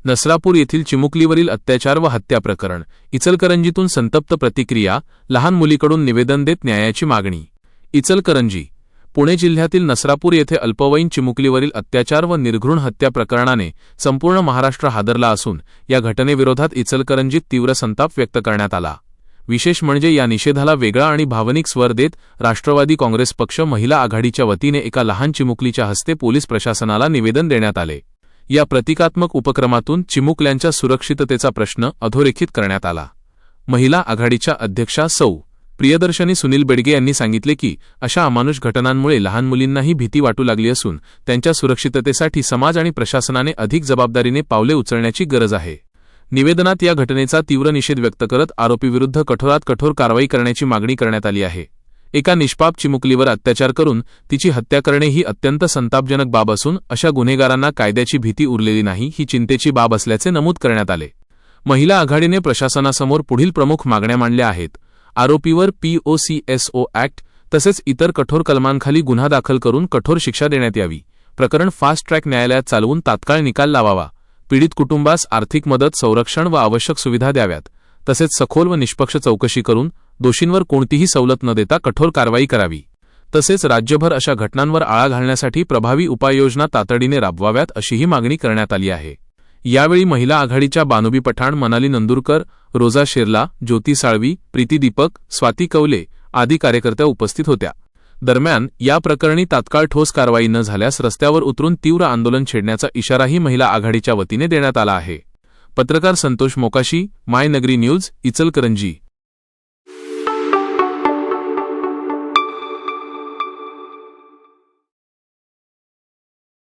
नसरापूर येथील चिमुकलीवरील अत्याचार व हत्या प्रकरण. इचलकरंजीतून संतप्त प्रतिक्रिया, लहान मुलीकडून निवेदन देत न्यायाची मागणी. इचलकरंजी. पुणे जिल्ह्यातील नसरापूर येथे अल्पवयीन चिमुकलीवरील अत्याचार व निर्घृण हत्या प्रकरणाने संपूर्ण महाराष्ट्र हादरला असून या घटनेविरोधात इचलकरंजीत तीव्र संताप व्यक्त करण्यात आला. विशेष म्हणजे या निषेधाला वेगळा आणि भावनिक स्वर देत राष्ट्रवादी काँग्रेस पक्ष महिला आघाडीच्या वतीने एका लहान चिमुकलीच्या हस्ते पोलीस प्रशासनाला निवेदन देण्यात आले. या प्रतिकात्मक उपक्रमातून चिमुकल्यांच्या सुरक्षिततेचा प्रश्न अधोरेखित करण्यात आला. महिला आघाडीच्या अध्यक्षा सौ. प्रियदर्शनी सुनील बेडगे यांनी सांगितले की अशा अमानुष घटनांमुळे लहान मुलींनाही भीती वाटू लागली असून त्यांच्या सुरक्षिततेसाठी समाज आणि प्रशासनाने अधिक जबाबदारीने पावले उचलण्याची गरज आहे. निवेदनात या घटनेचा तीव्र निषेध व्यक्त करत आरोपीविरुद्ध कठोरात कठोर कारवाई करण्याची मागणी करण्यात आली आहे. एका निष्पाप चिमुकलीवर अत्याचार करून तिची हत्या करणे ही अत्यंत संतापजनक बाब असून अशा गुन्हेगारांना कायद्याची भीती उरलेली नाही ही चिंतेची बाब असल्याचे नमूद करण्यात आले. महिला आघाडीने प्रशासनासमोर पुढील प्रमुख मागण्या मांडल्या आहेत. आरोपीवर POCSO ऍक्ट तसेच इतर कठोर कलमांखाली गुन्हा दाखल करून कठोर शिक्षा देण्यात यावी. प्रकरण फास्ट ट्रॅक न्यायालयात चालवून तात्काळ निकाल लावावा. पीडित कुटुंबास आर्थिक मदत, संरक्षण व आवश्यक सुविधा द्याव्यात. तसेच सखोल व निष्पक्ष चौकशी करून दोषींवर कोणतीही सवलत न देता कठोर कारवाई करावी. तसेच राज्यभर अशा घटनांवर आळा घालण्यासाठी प्रभावी उपाययोजना तातडीने राबवाव्यात अशीही मागणी करण्यात आली आहे. यावेळी महिला आघाडीच्या बानुबी पठाण, मनाली नंदुरकर, रोजा शेरला, ज्योती साळवी, प्रीती दीपक, स्वाती कवले आदी कार्यकर्त्या उपस्थित होत्या. दरम्यान या प्रकरणी तात्काळ ठोस कारवाई न झाल्यास रस्त्यावर उतरून तीव्र आंदोलन छेडण्याचा इशाराही महिला आघाडीच्या वतीने देण्यात आला आहे. पत्रकार संतोष मोकाशी, माय नगरी न्यूज, इचलकरंजी.